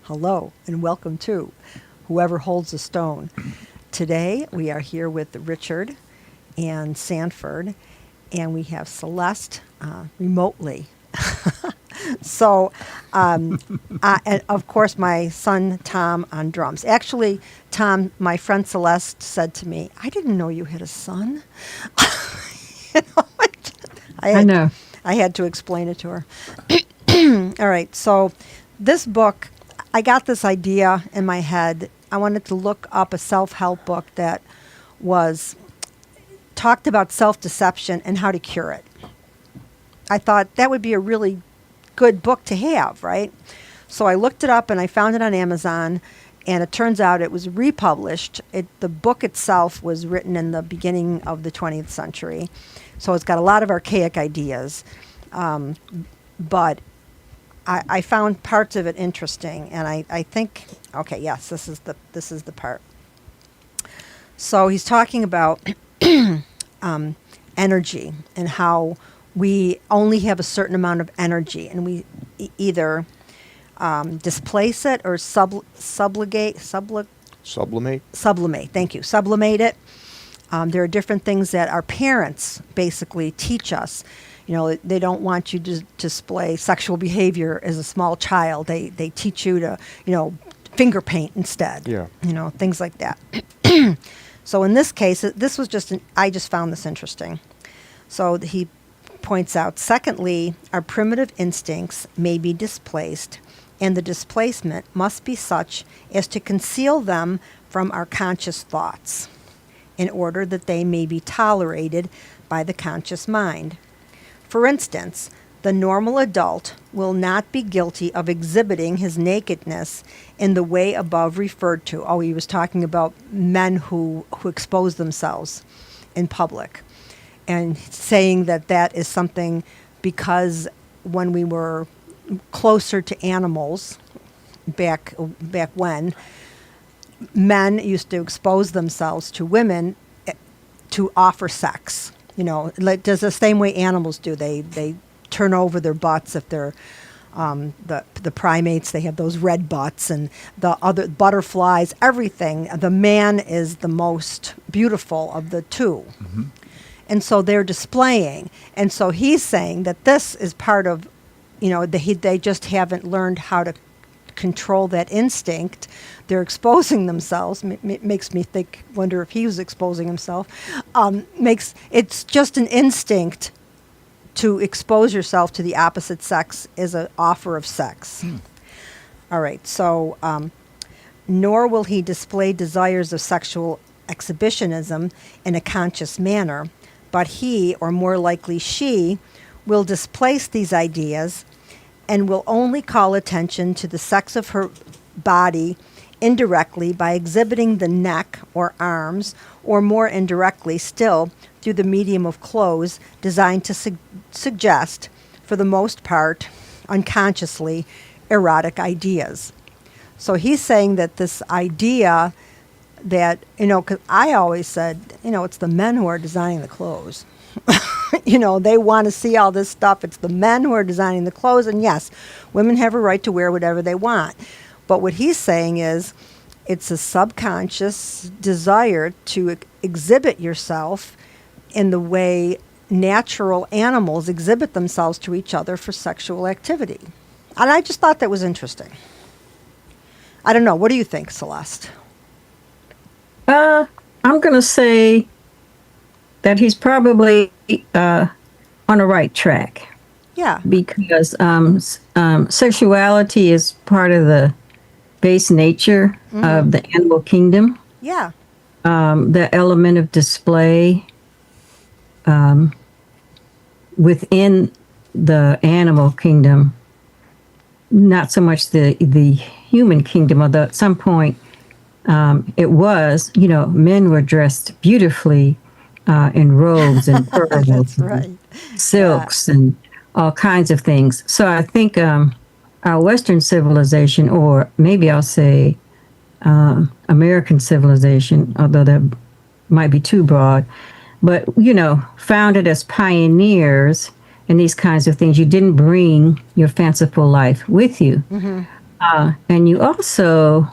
Hello, and welcome to Whoever Holds a Stone. Today, we are here with Richard and Sanford, and we have Celeste remotely. So, and of course, my son Tom on drums. Actually, Tom, my friend Celeste said to me, "I didn't know you had a son." You know, I know. I had to explain it to her. All right, so this book, I got this idea in my head. I wanted to look up a self-help book that talked about self-deception and how to cure it. I thought that would be a really good book to have, right? So I looked it up and I found it on Amazon, and it turns out it was republished. The book itself was written in the beginning of the 20th century, so it's got a lot of archaic ideas, but I found parts of it interesting, and I think, okay, yes, this is the part. So he's talking about energy and how we only have a certain amount of energy, and we either displace it or sublimate. Thank you. Sublimate it. There are different things that our parents basically teach us. You know, they don't want you to display sexual behavior as a small child. They teach you to, finger paint instead. Yeah. Things like that. So in this case, this was I just found this interesting. So he points out, secondly, our primitive instincts may be displaced, and the displacement must be such as to conceal them from our conscious thoughts, in order that they may be tolerated by the conscious mind. For instance, the normal adult will not be guilty of exhibiting his nakedness in the way above referred to. Oh, he was talking about men who expose themselves in public, and saying that is something because when we were closer to animals back when, men used to expose themselves to women to offer sex. Does the same way animals do. They turn over their butts if they're the primates. They have those red butts, and the other butterflies. Everything. The man is the most beautiful of the two, and so they're displaying. And so he's saying that this is part of, they just haven't learned how to control that instinct. They're exposing themselves. Makes me wonder if he was exposing himself. It's just an instinct to expose yourself to the opposite sex as an offer of sex. All right, so nor will he display desires of sexual exhibitionism in a conscious manner, but he, or more likely she, will displace these ideas and will only call attention to the sex of her body indirectly by exhibiting the neck or arms, or more indirectly still through the medium of clothes designed to suggest, for the most part, unconsciously, erotic ideas. So he's saying that this idea that, because I always said, it's the men who are designing the clothes. They want to see all this stuff. It's the men who are designing the clothes. And yes, women have a right to wear whatever they want. But what he's saying is it's a subconscious desire to exhibit yourself in the way natural animals exhibit themselves to each other for sexual activity. And I just thought that was interesting. I don't know. What do you think, Celeste? I'm going to say that he's probably on the right track. Yeah. Because sexuality is part of the base nature of the animal kingdom. Yeah. The element of display within the animal kingdom, not so much the human kingdom, although at some point it was, men were dressed beautifully in robes and pearls That's right. and silks and all kinds of things. So I think our Western civilization, or maybe I'll say American civilization, although that might be too broad, but, founded as pioneers in these kinds of things. You didn't bring your fanciful life with you. And you also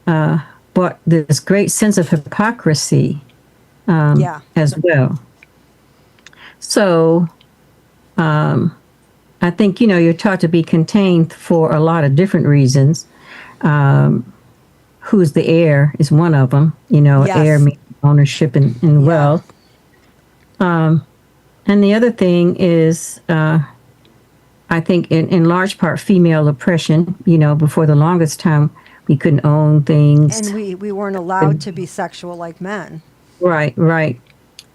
brought this great sense of hypocrisy Yeah. as well. So I think, you're taught to be contained for a lot of different reasons. Who's the heir is one of them. Heir Yes. means ownership and Yeah. wealth. And the other thing is, I think in large part, female oppression. Before the longest time, we couldn't own things. And we weren't allowed to be sexual like men. Right, right.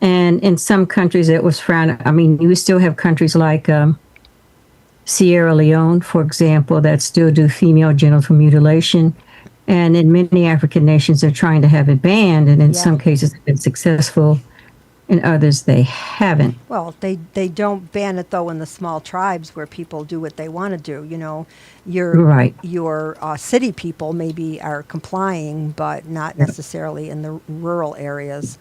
And in some countries, it was frowned. I mean, you still have countries like Sierra Leone, for example, that still do female genital mutilation. And in many African nations, they're trying to have it banned. And in Yeah. some cases, they've been successful. In others, they haven't. Well, they don't ban it though in the small tribes where people do what they want to do. Right. Your city people maybe are complying, but not necessarily in the rural areas.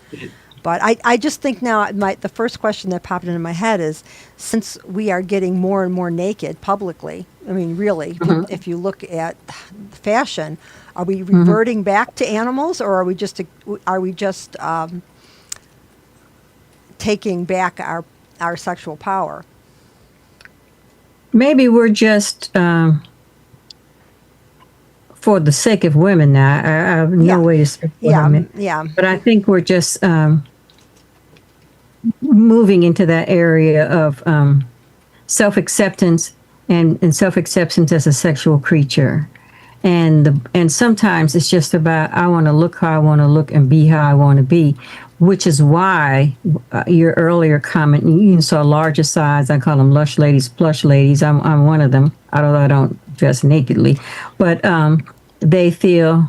But I just think now the first question that popped into my head is, since we are getting more and more naked publicly, I mean, really, if you look at fashion, are we reverting back to animals, or are we just taking back our sexual power? Maybe we're just, for the sake of women now, I have no Yeah. way to speak for Yeah, women, yeah. but I think we're just moving into that area of self-acceptance and self-acceptance as a sexual creature. And sometimes it's just about, I want to look how I want to look and be how I want to be, which is why your earlier comment, you saw larger size. I call them lush ladies, plush ladies. I'm one of them, although I don't dress nakedly. But they feel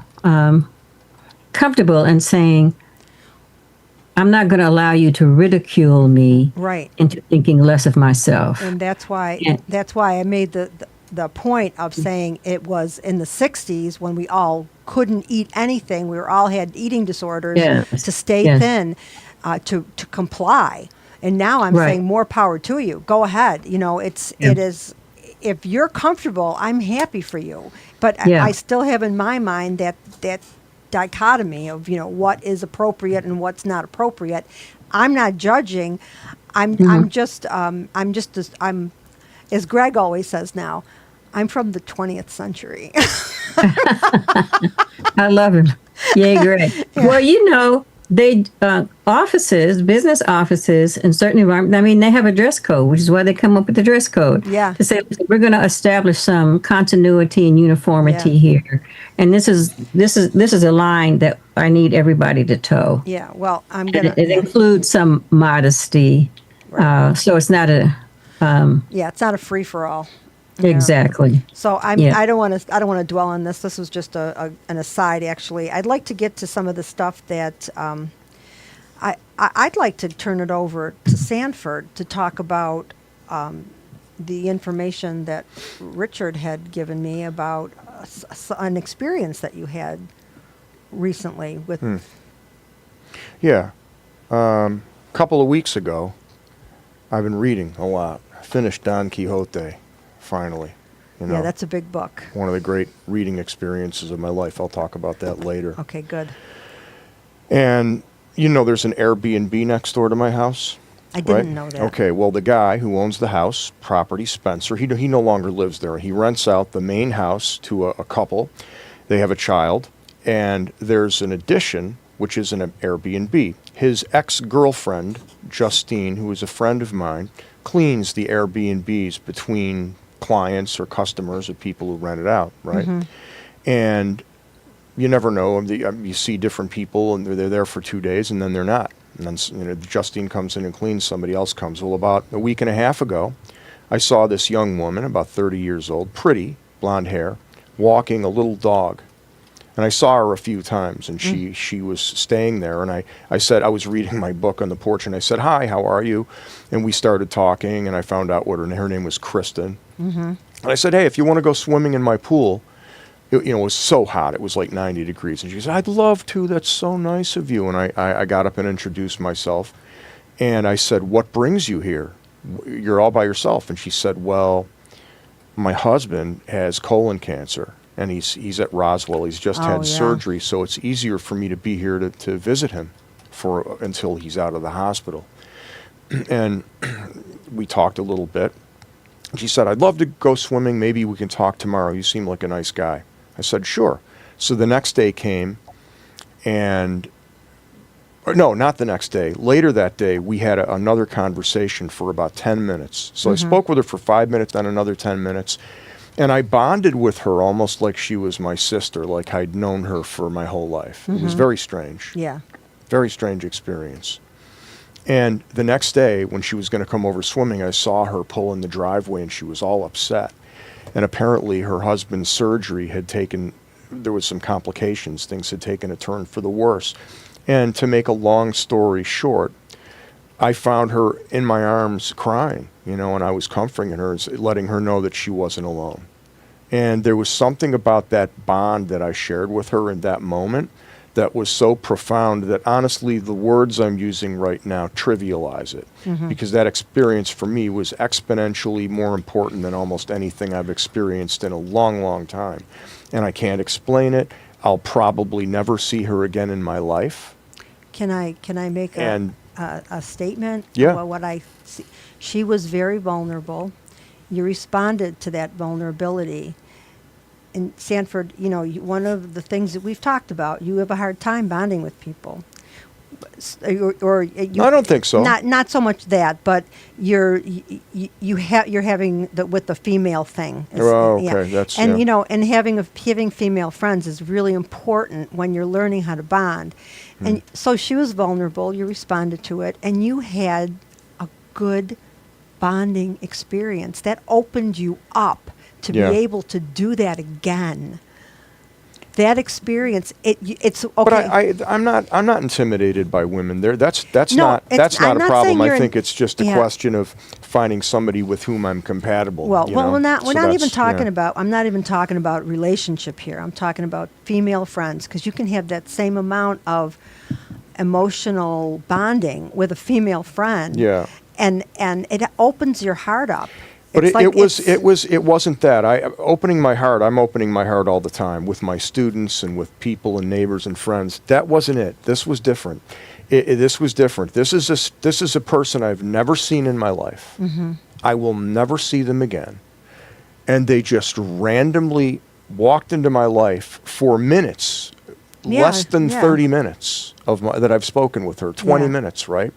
comfortable in saying, I'm not going to allow you to ridicule me Right. into thinking less of myself. And that's why Yeah. I made the point of saying it was in the 60s when we all couldn't eat anything. We all had eating disorders Yes. to stay Yes. thin, to comply. And now I'm Right. saying more power to you. Go ahead. Yeah. It is, if you're comfortable, I'm happy for you. But Yeah. I still have in my mind that dichotomy of, what is appropriate and what's not appropriate. I'm not judging. I'm just as Greg always says now, I'm from the 20th century. I love him. Yay, great. Yeah. Well, they business offices, in certain environments, I mean, they have a dress code, which is why they come up with the dress code. Yeah. To say, we're going to establish some continuity and uniformity Yeah. here, and this is a line that I need everybody to toe. Yeah, well, I'm And gonna. it Yeah, includes some modesty, Right. so it's not a yeah, it's not a free for all. exactly. So Yeah. I don't want to dwell on this. This was just an aside. Actually, I'd like to get to some of the stuff that I'd like to turn it over to Sanford to talk about the information that Richard had given me about an experience that you had recently with. Yeah. Couple of weeks ago, I've been reading a lot. I finished Don Quixote, finally. Yeah, that's a big book. one of the great reading experiences of my life. I'll talk about that later. Okay, good. And there's an Airbnb next door to my house. I didn't right? know that. Okay, well, the guy who owns the house, property Spencer, he no longer lives there. He rents out the main house to a couple. They have a child, and there's an addition, which is an Airbnb. His ex-girlfriend, Justine, who is a friend of mine, cleans the Airbnbs between clients or customers or people who rent it out, right? And you never know. You see different people, and they're there for 2 days, and then they're not. And then Justine comes in and cleans, somebody else comes. Well, about a week and a half ago, I saw this young woman, about 30 years old, pretty, blonde hair, walking a little dog. And I saw her a few times, and she was staying there. And I said, I was reading my book on the porch, and I said, "Hi, how are you?" And we started talking, and I found out what her name was, Kristen. And I said, "Hey, if you want to go swimming in my pool," it was so hot. It was like 90 degrees. And she said, "I'd love to. That's so nice of you." And I got up and introduced myself. And I said, "What brings you here? You're all by yourself." And she said, "Well, my husband has colon cancer, and he's at Roswell. He's just Oh, had yeah. surgery, so it's easier for me to be here to visit him until he's out of the hospital. And we talked a little bit. She said, "I'd love to go swimming. Maybe we can talk tomorrow. You seem like a nice guy." I said, "Sure." So the next day came, or no, not the next day. Later that day, we had another conversation for about 10 minutes. So I spoke with her for 5 minutes, then another 10 minutes. And I bonded with her almost like she was my sister, like I'd known her for my whole life. It was very strange. Yeah. Very strange experience. And the next day, when she was going to come over swimming, I saw her pull in the driveway, and she was all upset. And apparently her husband's surgery there was some complications. Things had taken a turn for the worse. And to make a long story short, I found her in my arms crying, and I was comforting her and letting her know that she wasn't alone. And there was something about that bond that I shared with her in that moment that was so profound that honestly the words I'm using right now trivialize it, because that experience for me was exponentially more important than almost anything I've experienced in a long, long time. And I can't explain it. I'll probably never see her again in my life. Can I make a statement? Yeah. Well, what I see, she was very vulnerable. You responded to that vulnerability. And Sanford, one of the things that we've talked about, you have a hard time bonding with people. Or you, I don't think so. Not so much that, but you're having with the female thing. Oh, okay, that's and and having female friends is really important when you're learning how to bond. And so she was vulnerable. You responded to it, and you had a good bonding experience that opened you up to be able to do that again. That experience, it's okay. But I'm not intimidated by women. That's No, not a I'm not problem. saying I you're think it's just a yeah. question of finding somebody with whom I'm compatible. Well, we're not even talking yeah. about. I'm not even talking about relationship here. I'm talking about female friends, because you can have that same amount of emotional bonding with a female friend. Yeah. And it opens your heart up. But It's it wasn't that. I'm opening my heart all the time with my students and with people and neighbors and friends. That wasn't it. This was different. This was different. This is a person I've never seen in my life. I will never see them again. And they just randomly walked into my life for minutes, less than 30 minutes that I've spoken with her, 20 minutes, right?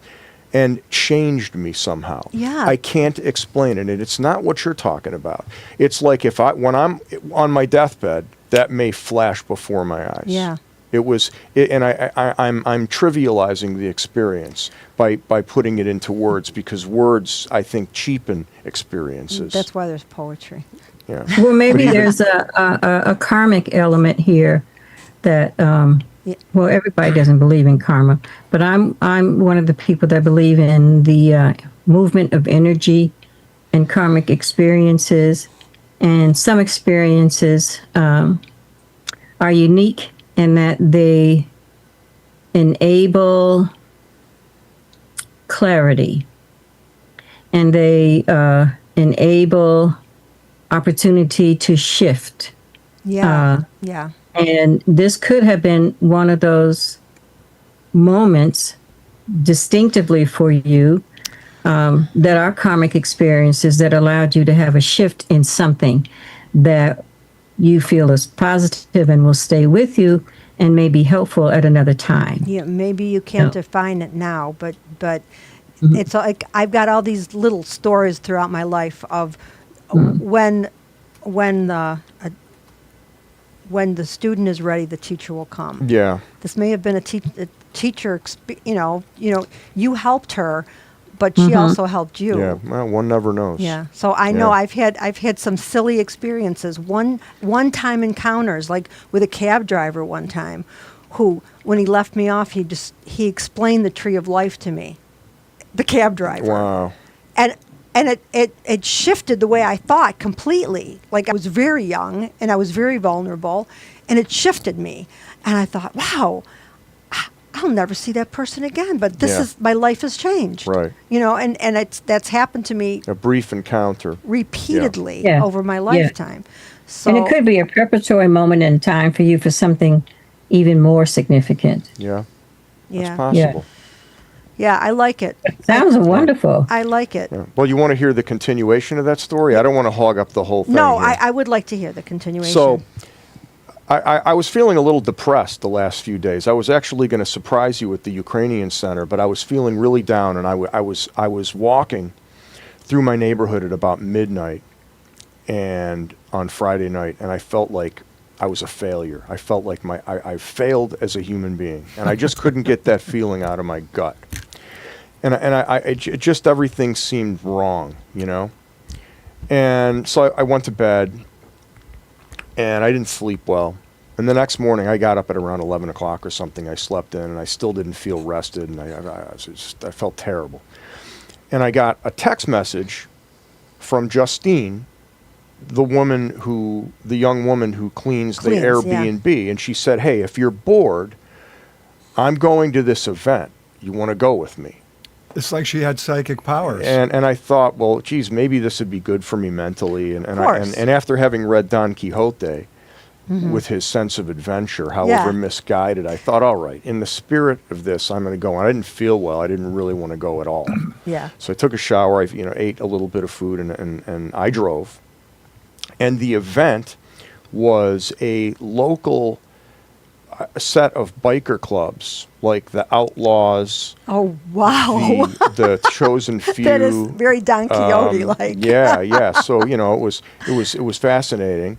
And changed me somehow. Yeah. I can't explain it, and it's not what you're talking about. It's like when I'm on my deathbed, that may flash before my eyes. Yeah. And I'm trivializing the experience by putting it into words, because words, I think, cheapen experiences. That's why there's poetry. Yeah. Well, maybe there's a karmic element here that, well, everybody doesn't believe in karma, but I'm one of the people that believe in the movement of energy and karmic experiences. And some experiences are unique in that they enable clarity, and they enable opportunity to shift. Yeah. And this could have been one of those moments distinctively for you that are karmic experiences that allowed you to have a shift in something that you feel is positive and will stay with you and may be helpful at another time. Yeah, maybe you can't define it now, but it's like I've got all these little stories throughout my life of when the student is ready, the teacher will come. Yeah. This may have been a teacher, you helped her, but she also helped you. Yeah. Well, one never knows. Yeah. So I know Yeah. I've had some silly experiences. One-time encounters, like with a cab driver one time, who, when he left me off, he explained the tree of life to me. The cab driver. Wow. And it shifted the way I thought completely. Like, I was very young and I was very vulnerable, and it shifted me. And I thought, wow, I'll never see that person again. But this Yeah. is my life has changed. Right. You know, and that's happened to me A brief encounter. repeatedly Yeah. over my Yeah. lifetime. So And it could be a preparatory moment in time for you for something even more significant. Yeah. That's yeah, possible. yeah, I like it. Sounds wonderful. I like it. Yeah. Well, you want to hear the continuation of that story? I don't want to hog up the whole thing. No, here. I would like to hear the continuation. So, I was feeling a little depressed the last few days. I was actually going to surprise you at the Ukrainian Center, but I was feeling really down, and I was walking through my neighborhood at about midnight, and on Friday night, and I felt like I was a failure. I felt like I failed as a human being, and I just couldn't get that feeling out of my gut. And just everything seemed wrong, you know. And so I went to bed, and I didn't sleep well. And the next morning, I got up at around 11 o'clock or something. I slept in, and I still didn't feel rested, and I felt terrible. And I got a text message from Justine, the young woman who cleans the Cleans, Airbnb, and she said, "Hey, if you're bored, I'm going to this event. You want to go with me?" It's like she had psychic powers. And I thought, well, geez, maybe this would be good for me mentally. And course. After having read Don Quixote, with his sense of adventure, however misguided, I thought, all right, in the spirit of this, I'm going to go. And I didn't feel well. I didn't really want to go at all. yeah, So I took a shower. I ate a little bit of food, and I drove. And the event was a local set of biker clubs, like the Outlaws, oh wow, the Chosen Few. that is very Don Quixote like. Yeah. So it was fascinating,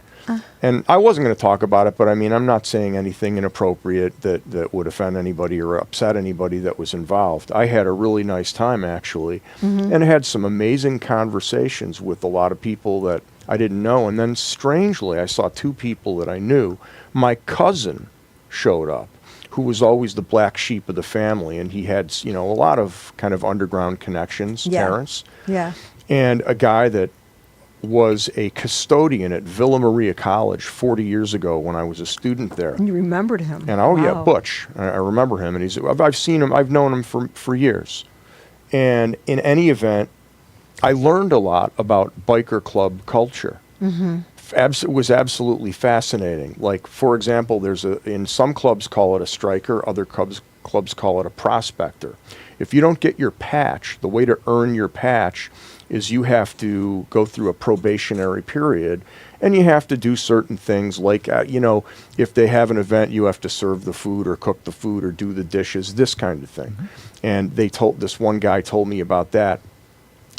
and I wasn't going to talk about it, but I mean, I'm not saying anything inappropriate that would offend anybody or upset anybody that was involved. I had a really nice time actually, and had some amazing conversations with a lot of people that I didn't know, and then strangely, I saw two people that I knew. My cousin showed up, who was always the black sheep of the family, and he had a lot of kind of underground connections, Yeah. Terrence, Yeah. and a guy that was a custodian at Villa Maria College 40 years ago when I was a student there. And you remembered him. And Wow. Butch, I remember him, and I've seen him, I've known him for years. And in any event, I learned a lot about biker club culture. It was absolutely fascinating. Like, for example, in some clubs call it a striker, other clubs call it a prospector. If you don't get your patch, the way to earn your patch is you have to go through a probationary period, and you have to do certain things like, if they have an event, you have to serve the food or cook the food or do the dishes, this kind of thing. And this one guy told me about that,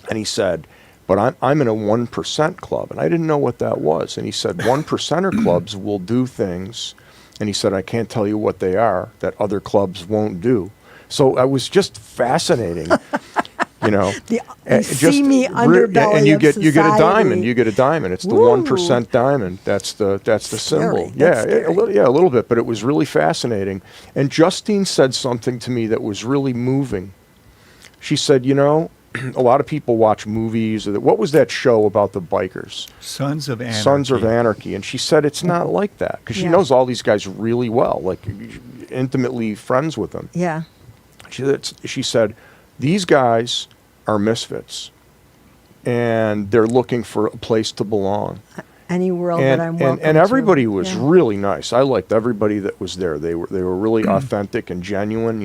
and he said, but I'm in a 1% club, and I didn't know what that was. And he said 1%er clubs will do things, and he said, I can't tell you what they are, that other clubs won't do. So it was just fascinating, The seamy underbelly and you of get a diamond. society. You get a diamond. It's the Woo. 1% diamond. That's the symbol. Scary. Yeah, That's a little bit, but it was really fascinating. And Justine said something to me that was really moving. She said, a lot of people watch movies. What was that show about the bikers? Sons of Anarchy. Sons of Anarchy. And she said it's not like that, because she Yeah. knows all these guys really well, like intimately friends with them. Yeah. She said, these guys are misfits, and they're looking for a place to belong. Any world that I'm welcome And everybody to. was Yeah. really nice. I liked everybody that was there. They were really authentic and genuine,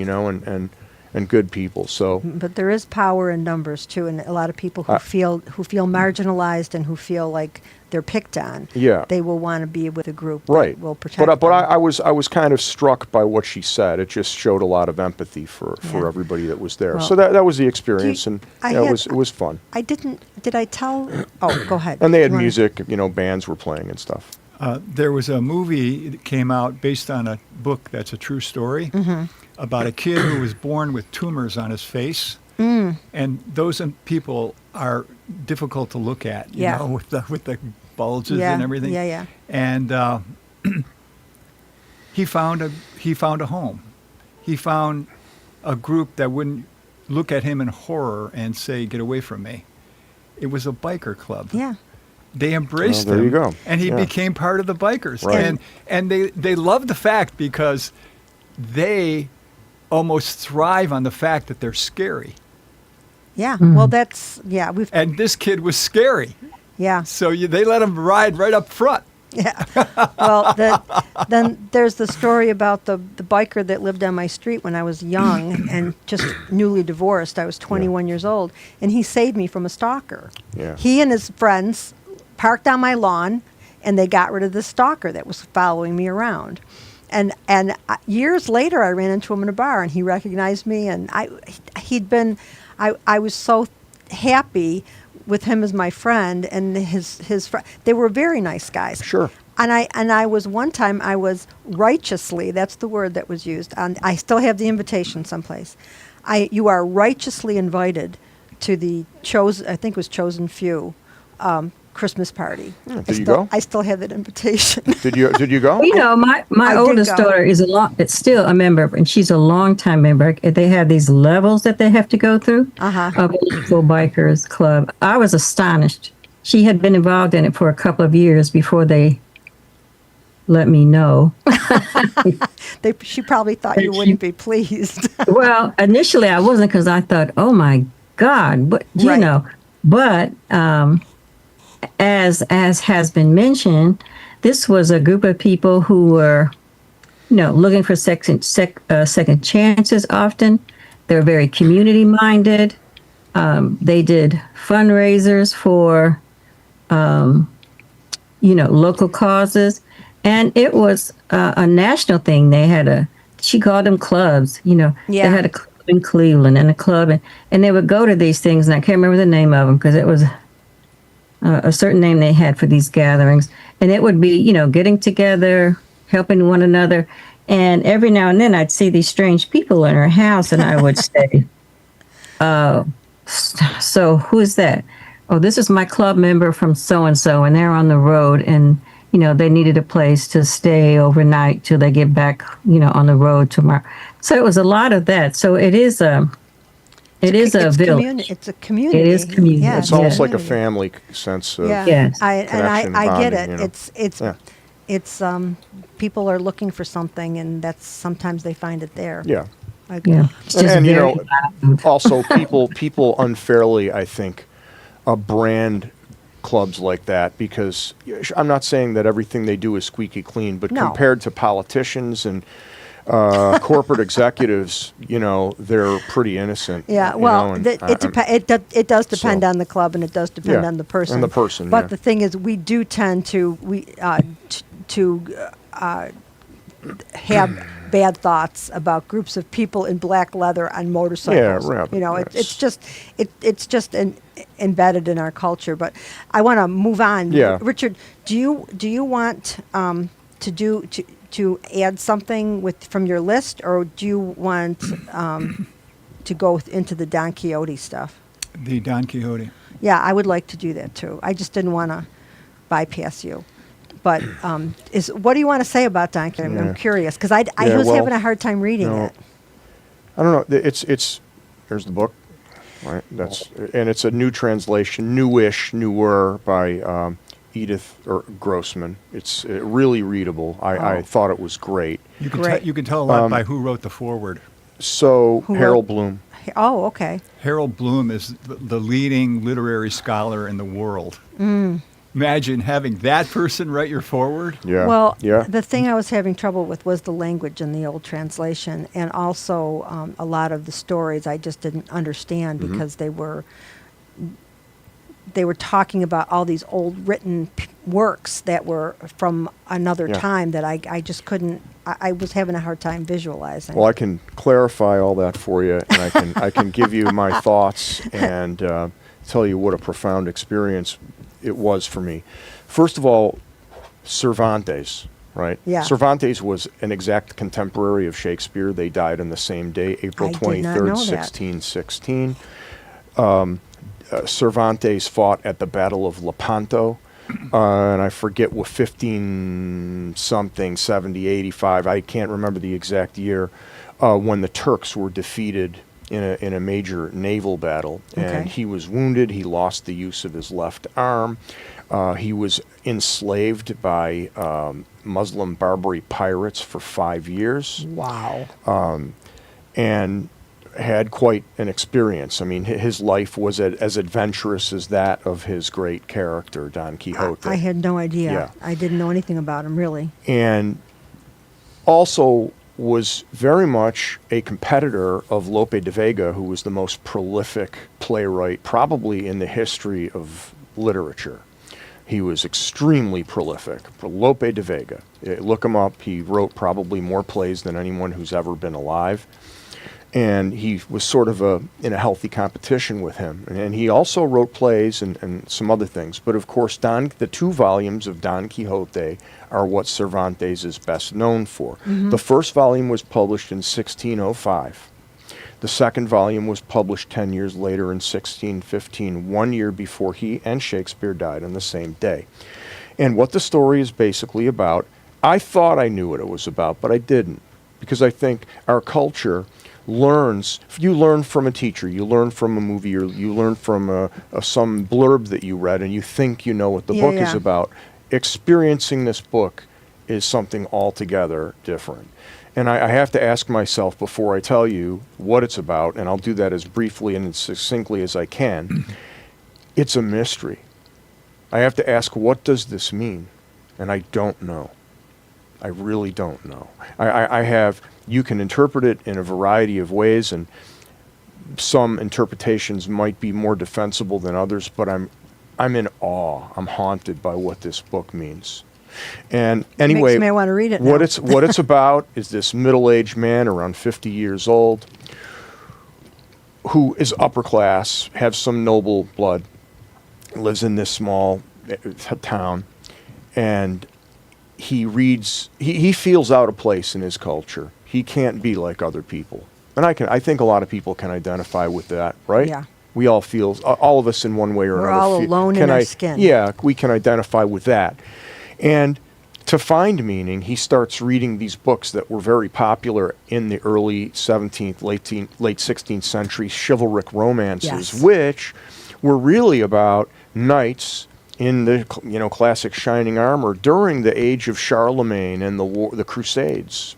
and good people. So But there is power in numbers too, and a lot of people who feel marginalized and who feel like they're picked on. Yeah. They will want to be with a group right, that will protect but them. I was kind of struck by what she said. It just showed a lot of empathy for Yeah. everybody that was there. Well, So that was the experience, and I it was fun. I didn't. Did I tell? Oh, go ahead. And they had You wanna- music. Bands were playing and stuff. There was a movie that came out based on a book that's a true story about a kid who was born with tumors on his face. And those people are difficult to look at, you Yeah. know, with the bulges Yeah, and everything. yeah. And he found a home. He found a group that wouldn't look at him in horror and say, "Get away from me." It was a biker club. Yeah. They embraced Well, there him, you go. and he Yeah. became part of the bikers. Right. And they loved the fact because they almost thrive on the fact that they're scary. Yeah. Well, that's we've And this kid was scary. yeah. So they let him ride right up front. Yeah. Well, then there's the story about the biker that lived on my street when I was young and just newly divorced. I was 21 years old, and he saved me from a stalker. Yeah. He and his friends parked on my lawn, and they got rid of the stalker that was following me around. And years later, I ran into him in a bar, and he recognized me, and I was so happy with him as my friend and his friend. They were very nice guys. Sure. And I was one time I was righteously, that's the word that was used, and I still have the invitation someplace. You are righteously invited to the I think it was Chosen Few Christmas party. Did you go? I still have that invitation. Did you go? You know, my I did oldest go. daughter is it's still a member, and she's a long-time member. They have these levels that they have to go through of a local bikers club. I was astonished. She had been involved in it for a couple of years before they let me know. She probably thought you wouldn't be pleased. Well, initially I wasn't, because I thought, oh my God, but Right. But as has been mentioned, this was a group of people who were, looking for second chances. Often, they're very community minded. They did fundraisers for, local causes, and it was a national thing. They had she called them clubs. Yeah. They had a club in Cleveland and a club, and they would go to these things, and I can't remember the name of them because it was a certain name they had for these gatherings, and it would be, getting together, helping one another, and every now and then I'd see these strange people in her house, and I would say, so who is that? Oh, this is my club member from so-and-so, and they're on the road, and, they needed a place to stay overnight till they get back, on the road tomorrow. So it was a lot of that. So it is a village. It's a community. It is community. Yeah, It's almost like a community. family sense of Yeah. Yes. I connection, get bonding, it. It's people are looking for something, and that's sometimes they find it there. Yeah. Yeah. It's just And, very loud. also people unfairly, I think, brand clubs like that, because I'm not saying that everything they do is squeaky clean, but No. compared to politicians and corporate executives, they're pretty innocent. Yeah, you well, know, and it does depend so- on the club, and it does depend Yeah, on the person. and the person, But yeah. the thing is, we do tend to have bad thoughts about groups of people in black leather on motorcycles. Yeah, right, It's just embedded in our culture. But I want to move on. Yeah. Richard, do you want to add something from your list, or do you want to go into the Don Quixote stuff? The Don Quixote. Yeah, I would like to do that too. I just didn't want to bypass you. But what do you want to say about Don Quixote? Yeah. I'm curious, because I Yeah, was well, having a hard time reading no. it. I don't know. It's here's the book, right? And it's a new translation, newer by Edith Grossman. It's really readable. I thought it was great. You can Great. you can tell a lot by who wrote the foreword. So Who Harold wrote- Bloom. Oh, okay. Harold Bloom is the leading literary scholar in the world. Imagine having that person write your foreword. Yeah. Well, yeah. the thing I was having trouble with was the language in the old translation, and also a lot of the stories I just didn't understand Mm-hmm. because they were talking about all these old written works that were from another Yeah. time that I just couldn't. I was having a hard time visualizing. Well, I can clarify all that for you, and I can give you my thoughts and tell you what a profound experience it was for me. First of all, Cervantes, right? Yeah. Cervantes was an exact contemporary of Shakespeare. They died on the same day, April I did not 23rd, know that. 1616. Cervantes fought at the Battle of Lepanto, and I forget what 15-something, 70, 85, I can't remember the exact year, when the Turks were defeated in a major naval battle. And Okay. he was wounded. He lost the use of his left arm. He was enslaved by Muslim Barbary pirates for 5 years. Wow. and had quite an experience. I mean, his life was as adventurous as that of his great character, Don Quixote. I had no idea. Yeah. I didn't know anything about him, really. And also was very much a competitor of Lope de Vega, who was the most prolific playwright probably in the history of literature. He was extremely prolific. Lope de Vega. Look him up. He wrote probably more plays than anyone who's ever been alive. And he was sort of in a healthy competition with him. And he also wrote plays and some other things. But of course, the 2 volumes of Don Quixote are what Cervantes is best known for. The first volume was published in 1605. The second volume was published 10 years later in 1615, 1 year before he and Shakespeare died on the same day. And what the story is basically about, I thought I knew what it was about, but I didn't. Because I think our culture you learn from a teacher, you learn from a movie, or you learn from some blurb that you read, and you think you know what the book is about. Experiencing this book is something altogether different. And I have to ask myself before I tell you what it's about, and I'll do that as briefly and as succinctly as I can. It's a mystery. I have to ask, what does this mean? And I don't know. I really don't know. You can interpret it in a variety of ways, and some interpretations might be more defensible than others, but I'm in awe. I'm haunted by what this book means. And anyway, makes me want to read it now. What it's about is this middle-aged man around 50 years old who is upper class, has some noble blood, lives in this small town, and he feels out of place in his culture. He can't be like other people. And I think a lot of people can identify with that, right? Yeah. We all feel, all of us in one way or We're another. all alone in our skin. Yeah, we can identify with that. And to find meaning, he starts reading these books that were very popular in the early 17th, late 16th century chivalric romances, Yes. which were really about knights in the classic shining armor during the age of Charlemagne and the Crusades,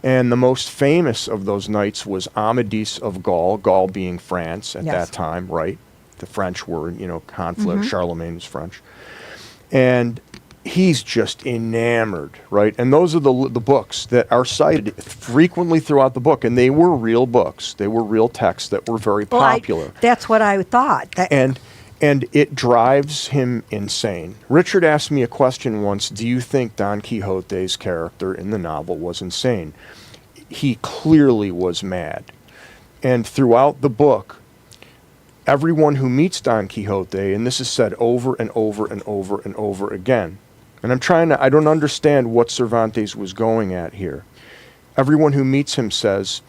and the most famous of those knights was Amadis of Gaul, Gaul being France at that time, right? The French were, conflict. Charlemagne was French, and he's just enamored, right? And those are the books that are cited frequently throughout the book, and they were real books. They were real texts that were very popular. That's what I thought. And it drives him insane. Richard asked me a question once, do you think Don Quixote's character in the novel was insane? He clearly was mad. And throughout the book, everyone who meets Don Quixote, and this is said over and over and over and over again, and I don't understand what Cervantes was going at here. Everyone who meets him says,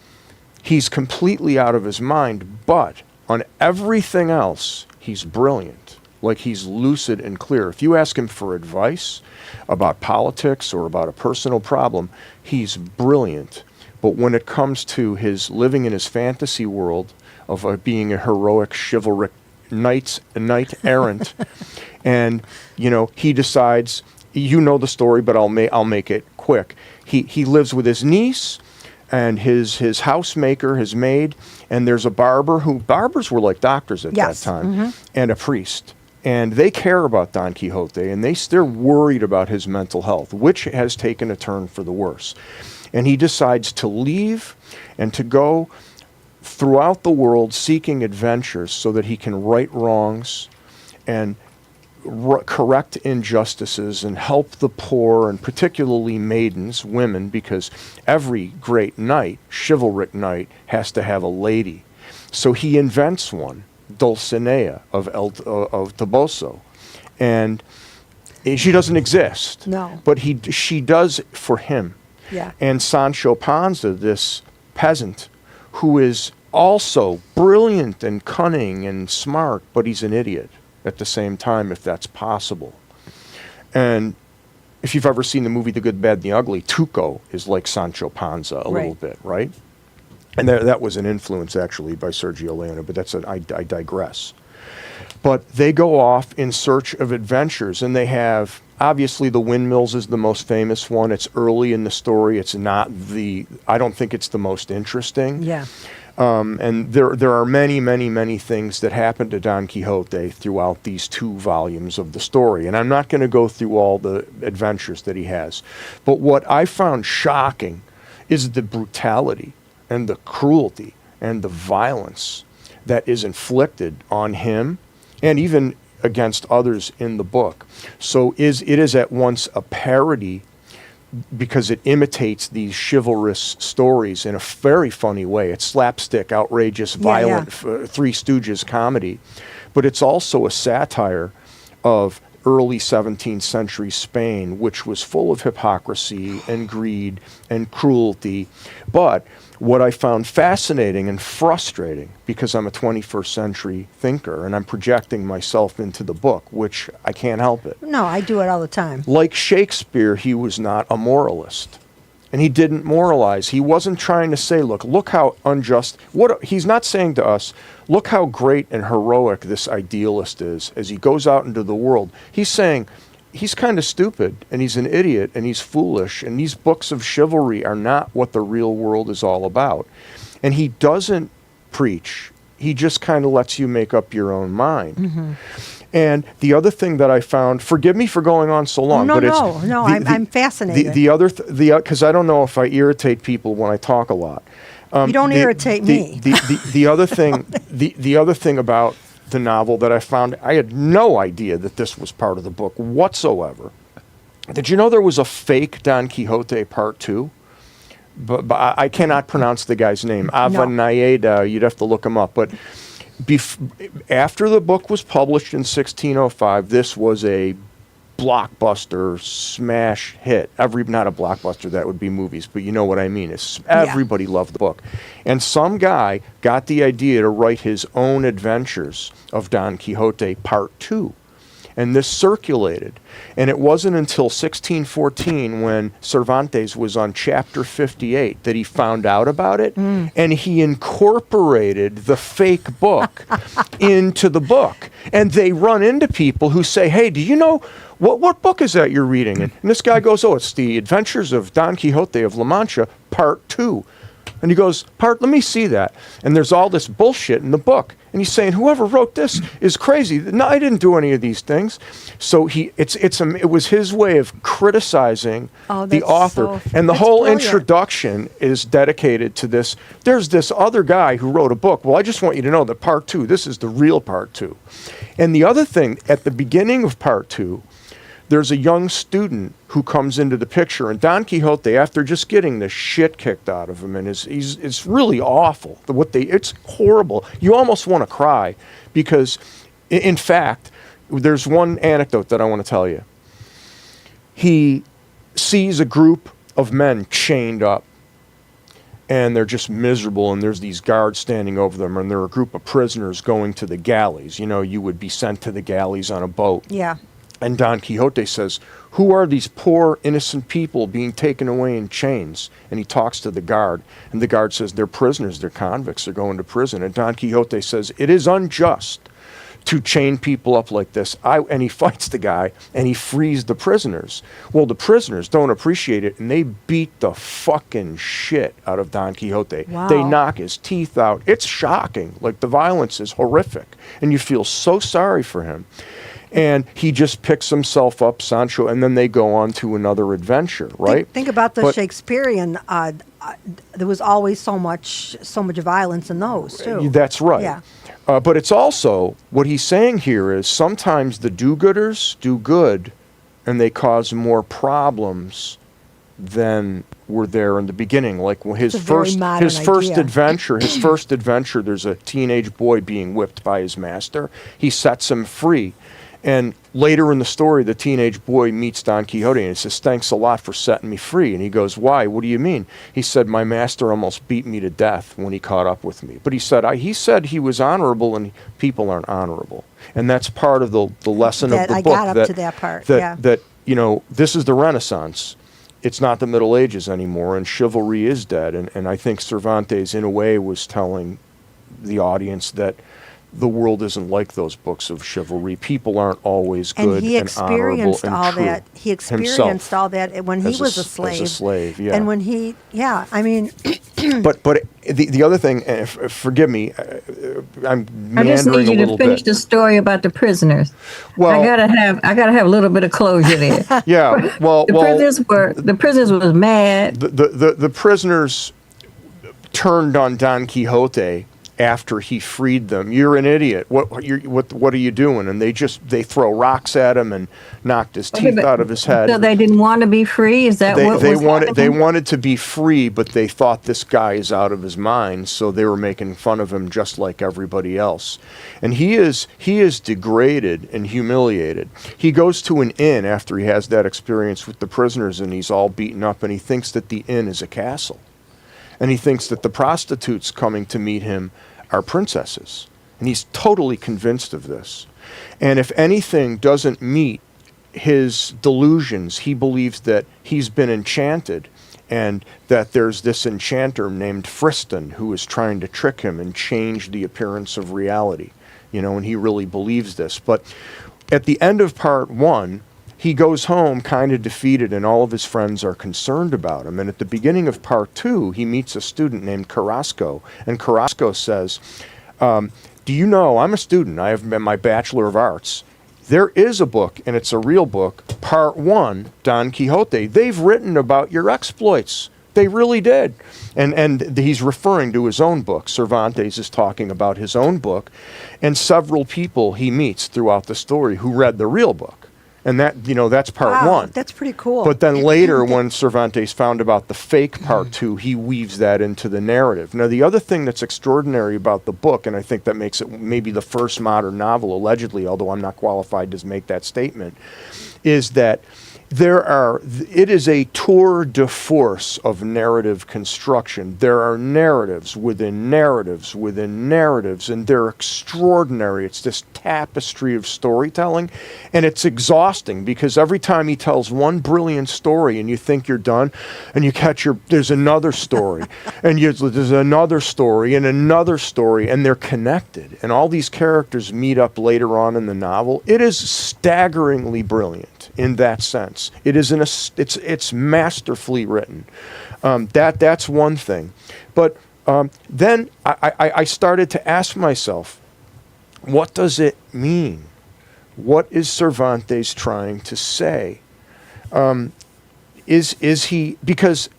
he's completely out of his mind, but on everything else, he's brilliant. Like, he's lucid and clear. If you ask him for advice about politics or about a personal problem, he's brilliant. But when it comes to his living in his fantasy world of being a heroic, chivalric knight errant, and he decides, the story, but I'll make it quick. He lives with his niece and his housemaker, his maid, and there's a barber barbers were like doctors at that time, and a priest. And they care about Don Quixote, and they're worried about his mental health, which has taken a turn for the worse. And he decides to leave and to go throughout the world seeking adventures so that he can right wrongs and correct injustices and help the poor, and particularly maidens, women, because every great knight, chivalric knight, has to have a lady. So he invents one, Dulcinea of Toboso, and she doesn't exist. No. But she does for him. Yeah. And Sancho Panza, this peasant, who is also brilliant and cunning and smart, but he's an idiot at the same time, if that's possible. And if you've ever seen the movie The Good, Bad, and the Ugly, Tuco is like Sancho Panza a little bit, right? And that was an influence, actually, by Sergio Leone, but I digress. But they go off in search of adventures, and they have obviously the windmills is the most famous one. It's early in the story. It's not I don't think it's the most interesting. Yeah. And there are many, many, many things that happen to Don Quixote throughout these 2 volumes of the story. And I'm not going to go through all the adventures that he has. But what I found shocking is the brutality and the cruelty and the violence that is inflicted on him and even against others in the book. So it is at once a parody because it imitates these chivalrous stories in a very funny way. It's slapstick, outrageous, violent, Three Stooges comedy. But it's also a satire of early 17th century Spain, which was full of hypocrisy and greed and cruelty. But what I found fascinating and frustrating, because I'm a 21st century thinker and I'm projecting myself into the book, which I can't help it. No, I do it all the time. Like Shakespeare, he was not a moralist. And he didn't moralize. He wasn't trying to say, look how unjust. He's not saying to us, look how great and heroic this idealist is as he goes out into the world. He's saying, he's kind of stupid, and he's an idiot, and he's foolish, and these books of chivalry are not what the real world is all about. And he doesn't preach. He just kind of lets you make up your own mind. Mm-hmm. And the other thing that I found, forgive me for going on so long, but I'm fascinated. Because I don't know if I irritate people when I talk a lot. You don't irritate me. The other thing, the other thing about the novel that I found, I had no idea that this was part of the book whatsoever. Did you know there was a fake Don Quixote Part 2? But I cannot pronounce the guy's name. Avellaneda, you'd have to look him up. But after the book was published in 1605, this was a blockbuster smash hit. Not a blockbuster, that would be movies, but you know what I mean. Everybody loved the book. And some guy got the idea to write his own adventures of Don Quixote Part 2. And this circulated. And it wasn't until 1614 when Cervantes was on chapter 58 that he found out about it. And he incorporated the fake book into the book. And they run into people who say, hey, do you know, what book is that you're reading? And this guy goes, oh, it's The Adventures of Don Quixote of La Mancha, Part 2. And he goes, let me see that. And there's all this bullshit in the book. And he's saying, whoever wrote this is crazy. No, I didn't do any of these things. So it was his way of criticizing the author. And the whole introduction is dedicated to this. There's this other guy who wrote a book. Well, I just want you to know that Part 2, this is the real Part 2. And the other thing, at the beginning of Part 2, there's a young student who comes into the picture, and Don Quixote, after just getting the shit kicked out of him, and it's really awful. It's horrible. You almost want to cry because, in fact, there's one anecdote that I want to tell you. He sees a group of men chained up, and they're just miserable, and there's these guards standing over them, and they're a group of prisoners going to the galleys. You know, you would be sent to the galleys on a boat. Yeah. And Don Quixote says, who are these poor, innocent people being taken away in chains? And he talks to the guard. And the guard says, they're prisoners, they're convicts, they're going to prison. And Don Quixote says, it is unjust to chain people up like this. And he fights the guy, and he frees the prisoners. Well, the prisoners don't appreciate it, and they beat the fucking shit out of Don Quixote. Wow. They knock his teeth out. It's shocking. Like, the violence is horrific. And you feel so sorry for him. And he just picks himself up, Sancho, and then they go on to another adventure, right? Think about the Shakespearean. There was always so much violence in those too. That's right. Yeah. But it's also, what he's saying here is sometimes the do-gooders do good, and they cause more problems than were there in the beginning. Like his first adventure, there's a teenage boy being whipped by his master. He sets him free. And later in the story, the teenage boy meets Don Quixote and he says, thanks a lot for setting me free. And he goes, why? What do you mean? He said, my master almost beat me to death when he caught up with me. But he said he was honorable, and people aren't honorable. And that's part of the lesson of the book. I got up to that part, That, you know, this is the Renaissance. It's not the Middle Ages anymore, and chivalry is dead. And I think Cervantes, in a way, was telling the audience that the world isn't like those books of chivalry. People aren't always And good he and honorable experienced and all true. that. He experienced himself all that when he as was a s- slave. As a slave, yeah. And when he, yeah, I mean, But the other thing, forgive me, I'm I just meandering need a you to little finish bit. the story about the prisoners. Well, I gotta have a little bit of closure there. yeah. Well, The prisoners was mad. the prisoners turned on Don Quixote after he freed them. You're an idiot. What are you doing? And they throw rocks at him and knocked his Okay, teeth but- out of his head. So they didn't want to be free. Is that what they was wanted happening? to be free, but they thought this guy is out of his mind, so they were making fun of him just like everybody else. And he is degraded and humiliated. He goes to an inn after he has that experience with the prisoners, and he's all beaten up, and he thinks that the inn is a castle. And he thinks that the prostitutes coming to meet him are princesses. And he's totally convinced of this. And if anything doesn't meet his delusions, he believes that he's been enchanted and that there's this enchanter named Friston who is trying to trick him and change the appearance of reality. And he really believes this. But at the end of part 1, he goes home kind of defeated, and all of his friends are concerned about him. And at the beginning of part 2, he meets a student named Carrasco. And Carrasco says, do you know, I'm a student. I have my Bachelor of Arts. There is a book, and it's a real book, part 1, Don Quixote. They've written about your exploits. They really did. And he's referring to his own book. Cervantes is talking about his own book, and several people he meets throughout the story who read the real book. And that's part wow, 1. that's pretty cool. But then later, when Cervantes found about the fake part 2, he weaves that into the narrative. Now, the other thing that's extraordinary about the book, and I think that makes it maybe the first modern novel, allegedly, although I'm not qualified to make that statement, is that it is a tour de force of narrative construction. There are narratives within narratives within narratives, and they're extraordinary. It's this tapestry of storytelling, and it's exhausting because every time he tells one brilliant story and you think you're done, and you catch there's another story, and there's another story and another story, and they're connected, and all these characters meet up later on in the novel. It is staggeringly brilliant in that sense. It is it's masterfully written. That's one thing. But then I started to ask myself, what does it mean? What is Cervantes trying to say? Is he, because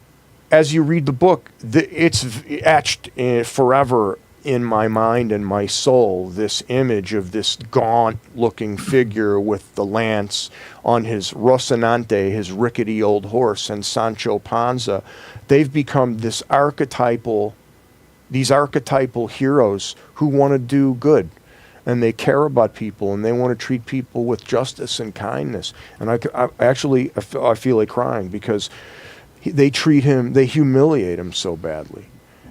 as you read the book, it's etched forever in my mind and my soul, this image of this gaunt-looking figure with the lance on his Rocinante, his rickety old horse, and Sancho Panza. They've become these archetypal heroes who want to do good, and they care about people, and they want to treat people with justice and kindness. And I feel like crying because they humiliate him so badly.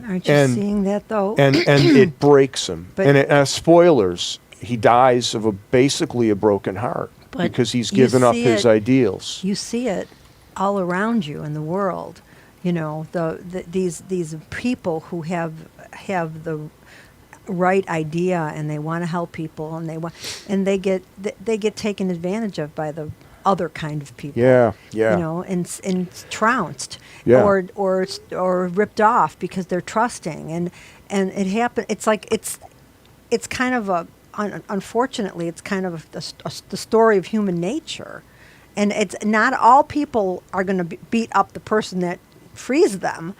Aren't you seeing that, though? And it breaks him. But Spoilers, he dies of basically a broken heart because he's given up his ideals. You see it all around you in the world. These people who have the right idea, and they want to help people, and they get taken advantage of by the other kind of people. Yeah. And trounced, Yeah. or ripped off because they're trusting, and it happen. It's like it's kind of unfortunately, it's kind of the story of human nature, and it's not all people are going to beat up the person that frees them,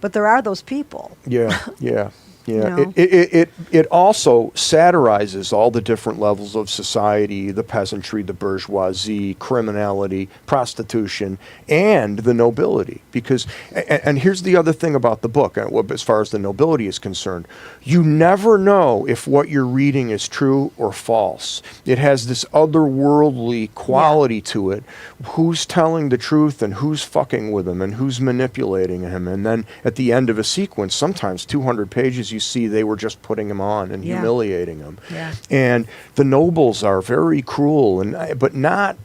but there are those people. Yeah. know? It also satirizes all the different levels of society, the peasantry, the bourgeoisie, criminality, prostitution, and the nobility. Because, and here's the other thing about the book, as far as the nobility is concerned, you never know if what you're reading is true or false. It has this otherworldly quality to it. Who's telling the truth and who's fucking with him and who's manipulating him. And then at the end of a sequence, sometimes 200 pages, you see they were just putting him on and humiliating him. Yeah. And the nobles are very cruel, but not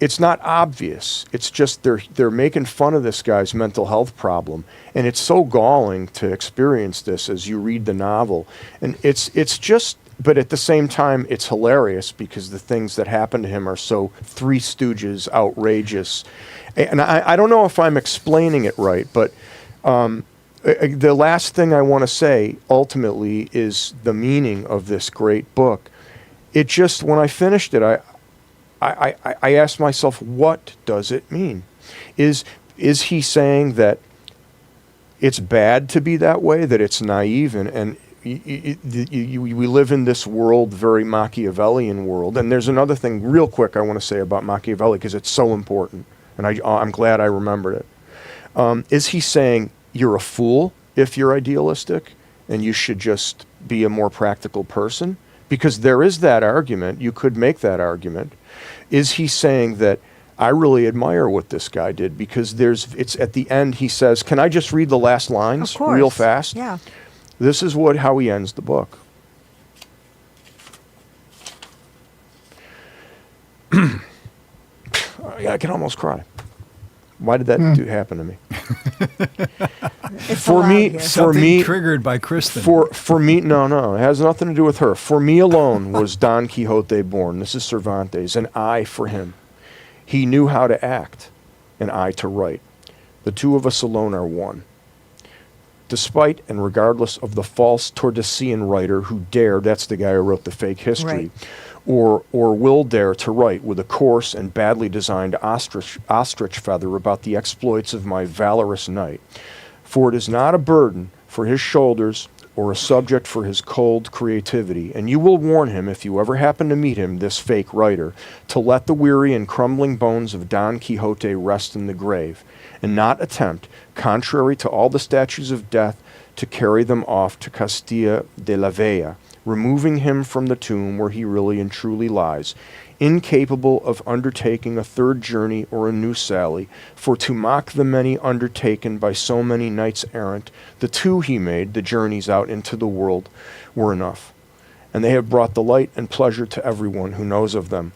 it's not obvious. It's just they're making fun of this guy's mental health problem, and it's so galling to experience this as you read the novel. And it's just, but at the same time, it's hilarious because the things that happen to him are so Three Stooges outrageous. And I don't know if I'm explaining it right, but the last thing I want to say ultimately is the meaning of this great book. It just, when I finished it, I asked myself, what does it mean? Is he saying that it's bad to be that way, that it's naive, and we live in this world, very Machiavellian world? And there's another thing real quick I want to say about Machiavelli, because it's so important, and I'm glad I remembered it. Is he saying you're a fool if you're idealistic and you should just be a more practical person? Because there is that argument. You could make that argument. Is he saying that I really admire what this guy did? Because it's at the end he says, can I just read the last lines Of course. real fast? Yeah. This is how he ends the book. I can almost cry. Why did that happen to me? It's For allowed me, here. Something triggered by Kristen. For me, no, it has nothing to do with her. For me alone was Don Quixote born. This is Cervantes, an eye for him. He knew how to act, an eye to write. The two of us alone are one. Despite and regardless of the false Tordesillian writer who dared, that's the guy who wrote the fake history, Right. or will dare to write with a coarse and badly designed ostrich feather about the exploits of my valorous knight. For it is not a burden for his shoulders or a subject for his cold creativity, and you will warn him, if you ever happen to meet him, this fake writer, to let the weary and crumbling bones of Don Quixote rest in the grave, and not attempt, contrary to all the statutes of death, to carry them off to Castilla de la Vella, removing him from the tomb where he really and truly lies, incapable of undertaking a third journey or a new sally, for to mock the many undertaken by so many knights errant, the two he made, the journeys out into the world, were enough. And they have brought delight and pleasure to everyone who knows of them,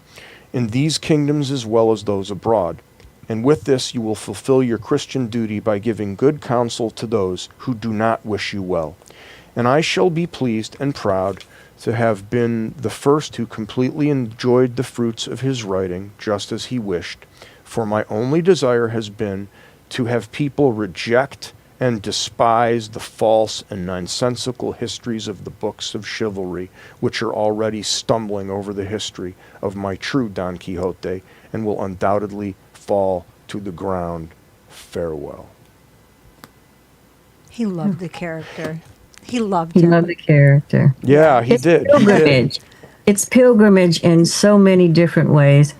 in these kingdoms as well as those abroad. And with this you will fulfill your Christian duty by giving good counsel to those who do not wish you well. And I shall be pleased and proud to have been the first who completely enjoyed the fruits of his writing, just as he wished. For my only desire has been to have people reject and despise the false and nonsensical histories of the books of chivalry, which are already stumbling over the history of my true Don Quixote, and will undoubtedly fall to the ground. Farewell. He loved the character. He loved He him. loved the character. Yeah, he It's did. He did. pilgrimage. It's pilgrimage in so many different ways.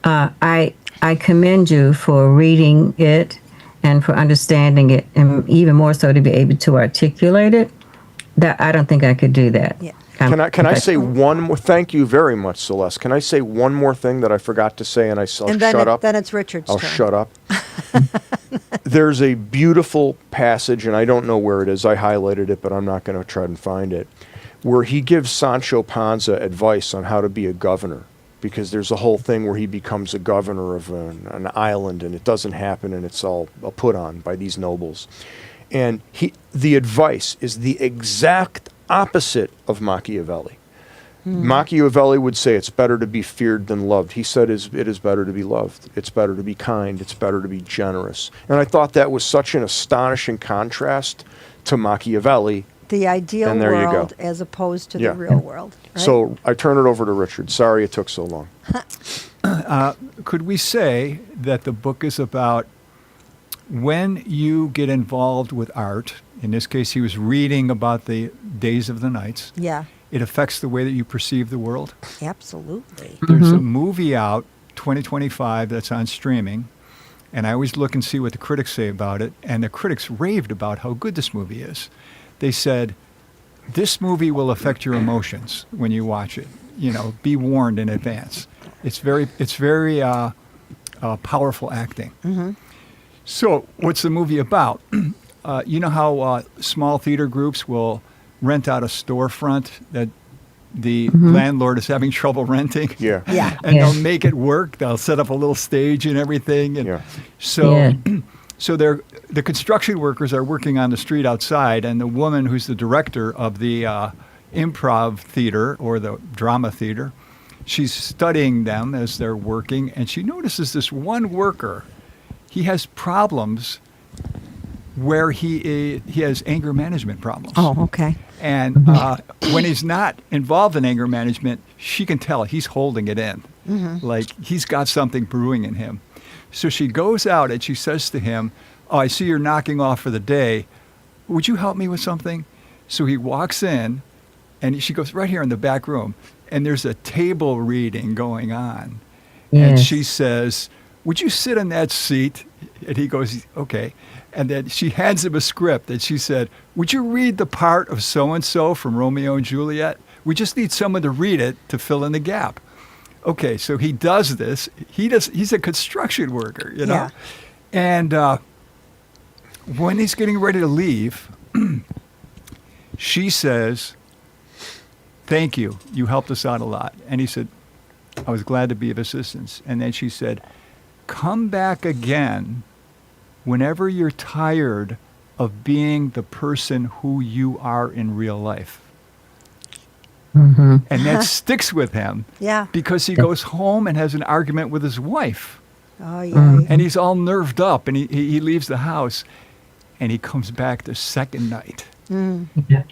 I commend you for reading it and for understanding it, and even more so to be able to articulate it. That I don't think I could do that. Yeah. Can I say one more? Thank you very much, Celeste. Can I say one more thing that I forgot to say, and I'll And then, shut up? then it's Richard's I'll turn. shut up. There's a beautiful passage, and I don't know where it is. I highlighted it, but I'm not going to try and find it, where he gives Sancho Panza advice on how to be a governor, because there's a whole thing where he becomes a governor of an island, and it doesn't happen, and it's all a put on by these nobles. And the advice is the exact opposite of Machiavelli. Machiavelli would say it's better to be feared than loved. He said it is better to be loved. It's better to be kind. It's better to be generous. And I thought that was such an astonishing contrast to Machiavelli. The ideal And there you go. world as opposed to Yeah. the real world. Right? So I turn it over to Richard. Sorry it took so long. Could we say that the book is about when you get involved with art? In this case, he was reading about the days of the knights. Yeah, It affects the way that you perceive the world. absolutely. There's a movie out, 2025, that's on streaming, and I always look and see what the critics say about it, and the critics raved about how good this movie is. They said, this movie will affect your emotions when you watch it. You know, be warned in advance. It's very powerful acting. So what's the movie about? You know how small theater groups will rent out a storefront that the landlord is having trouble renting. Yeah. Yeah. And Yeah. they'll make it work. They'll set up a little stage and everything. And Yeah. so, Yeah. so the construction workers are working on the street outside, and the woman who's the director of the improv theater or the drama theater, she's studying them as they're working, and she notices this one worker. He has problems where he has anger management problems. Oh, okay. And when he's not involved in anger management, she can tell he's holding it in. Like he's got something brewing in him. So she goes out and she says to him, "Oh, I see you're knocking off for the day. Would you help me with something?" So he walks in and she goes, "Right here in the back room." And there's a table reading going on. And Yes. she says, "Would you sit in that seat?" And he goes, "Okay." And then she hands him a script and she said, "Would you read the part of so-and-so from Romeo and Juliet? We just need someone to read it to fill in the gap." Okay, so he does this. He's a construction worker, you know? Yeah. And when he's getting ready to leave, she says, "Thank you. You helped us out a lot." And he said, "I was glad to be of assistance." And then she said, "Come back again whenever you're tired of being the person who you are in real life." And that sticks with him Yeah. because he goes home and has an argument with his wife. Oh, yeah. And he's all nerved up, and he leaves the house, and he comes back the second night. Yeah.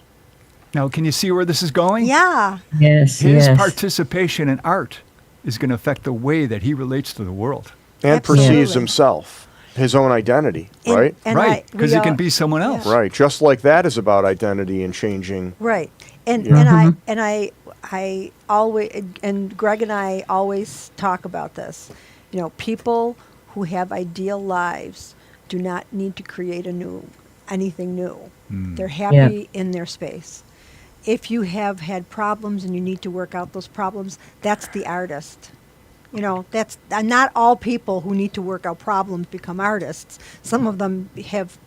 Now, can you see where this is going? Yeah. Yes. His yes. participation in art is going to affect the way that he relates to the world. And Absolutely. perceives himself, his own identity, And- right? and Right, we because he can all- be someone else. Right. Just like that is about identity and changing. Right. And Yeah. I always, and Greg and I always talk about this. You know, people who have ideal lives do not need to create anything new. They're happy in their space. If you have had problems and you need to work out those problems, that's the artist. You know, that's not all people who need to work out problems become artists. Some of them have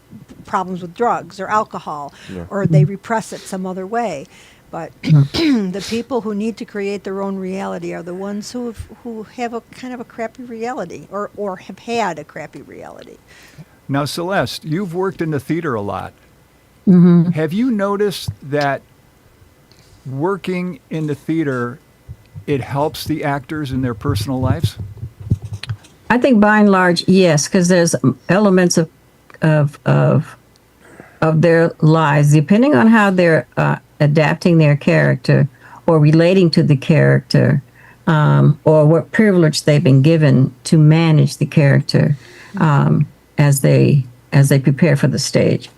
problems with drugs or alcohol, Yeah. or they repress it some other way. But the people who need to create their own reality are the ones who have a kind of a crappy reality, or have had a crappy reality. Now, Celeste, you've worked in the theater a lot. Have you noticed that working in the theater, it helps the actors in their personal lives? I think by and large, yes, because there's elements of their lives, depending on how they're adapting their character or relating to the character, or what privilege they've been given to manage the character as they prepare for the stage.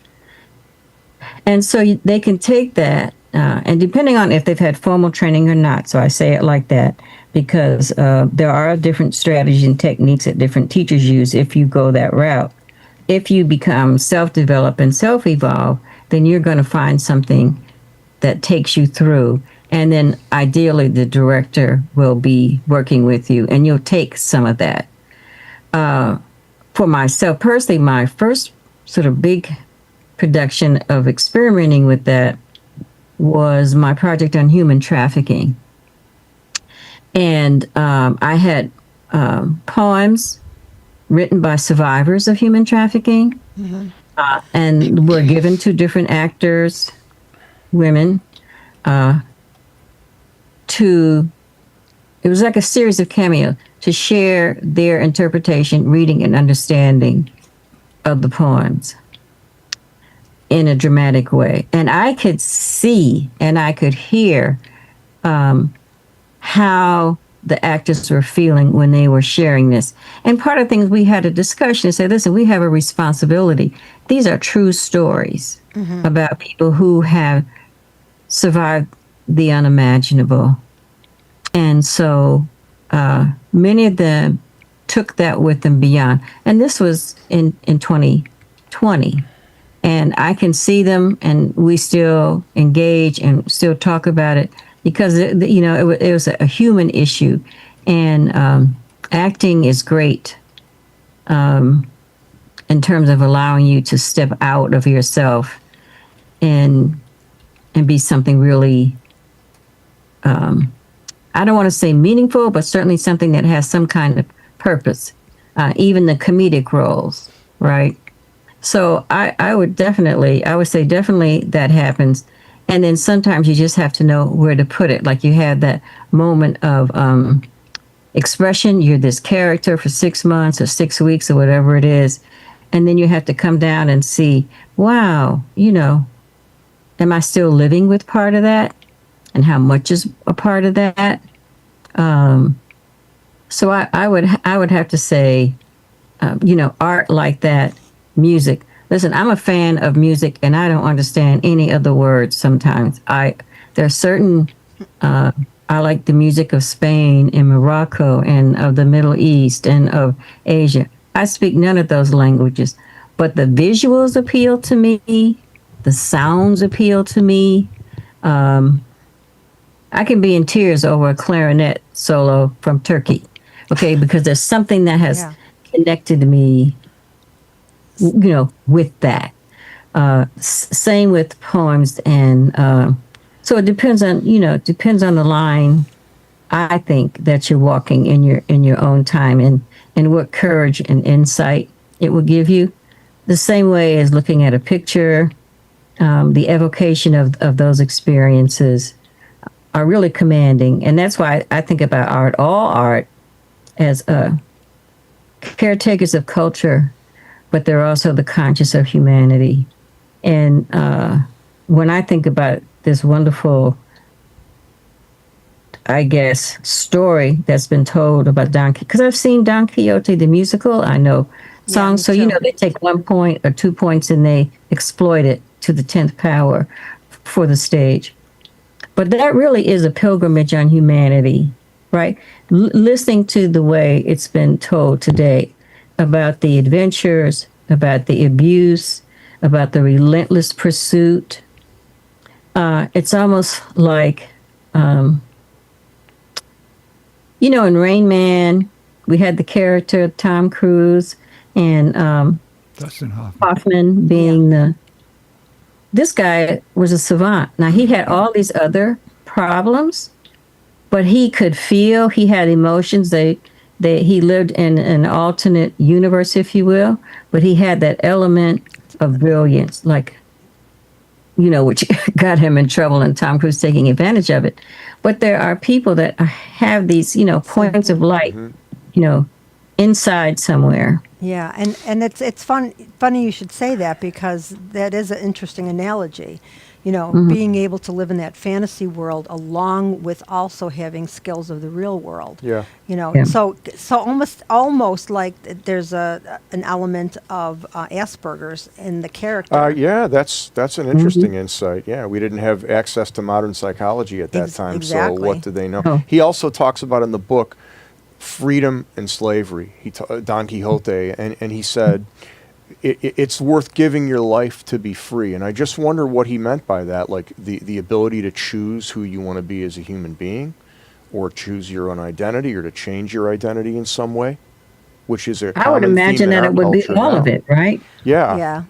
And so they can take that, and depending on if they've had formal training or not, so I say it like that, because there are different strategies and techniques that different teachers use if you go that route. If you become self-develop and self-evolve, then you're going to find something that takes you through. And then ideally the director will be working with you and you'll take some of that. For myself personally, my first sort of big production of experimenting with that was my project on human trafficking. And I had poems written by survivors of human trafficking, and were given to different actors, women, it was like a series of cameos to share their interpretation, reading, and understanding of the poems in a dramatic way. And I could see and I could hear how the actors were feeling when they were sharing this. And part of things, we had a discussion and said, listen, we have a responsibility. These are true stories about people who have survived the unimaginable. And so many of them took that with them beyond. And this was in 2020. And I can see them, and we still engage and still talk about it because, it was a human issue. And acting is great in terms of allowing you to step out of yourself and be something really I don't want to say meaningful, but certainly something that has some kind of purpose. Even the comedic roles, right? So I would say definitely that happens. And then sometimes you just have to know where to put it. Like you had that moment of expression. You're this character for 6 months or 6 weeks or whatever it is. And then you have to come down and see, wow, am I still living with part of that? And how much is a part of that? So I would have to say, art like that, music. Listen, I'm a fan of music, and I don't understand any of the words. Sometimes there are certain. I like the music of Spain and Morocco and of the Middle East and of Asia. I speak none of those languages, but the visuals appeal to me. The sounds appeal to me. I can be in tears over a clarinet solo from Turkey, okay, because there's something that has connected me, with that. Same with poems, and so it depends on the line. I think that you're walking in your own time, and what courage and insight it will give you. The same way as looking at a picture, the evocation of those experiences are really commanding. And that's why I think about all art, as caretakers of culture, but they're also the conscious of humanity. And when I think about this wonderful, I guess, story that's been told about Don Quixote, because I've seen Don Quixote, the musical, I know songs. So, they take 1 point or 2 points and they exploit it to the 10th power for the stage. But that really is a pilgrimage on humanity, right? Listening to the way it's been told today about the adventures, about the abuse, about the relentless pursuit. It's almost like, in Rain Man, we had the character Tom Cruise and Dustin Hoffman being this guy was a savant. Now, he had all these other problems, but he could feel, he had emotions. He lived in an alternate universe, if you will, but he had that element of brilliance, which got him in trouble, and Tom Cruise taking advantage of it. But there are people that have these, points of light, inside somewhere. Yeah, and it's funny you should say that, because that is an interesting analogy. Being able to live in that fantasy world along with also having skills of the real world. Yeah. So almost like there's an element of Asperger's in the character. Yeah, that's an interesting insight. Yeah, we didn't have access to modern psychology at that time, exactly. So what did they know? Oh. He also talks about in the book freedom and slavery. Don Quixote, and he said, it's worth giving your life to be free. And I just wonder what he meant by that, like the ability to choose who you want to be as a human being, or choose your own identity, or to change your identity in some way, which is a I would imagine that it would be all of it, right? Yeah.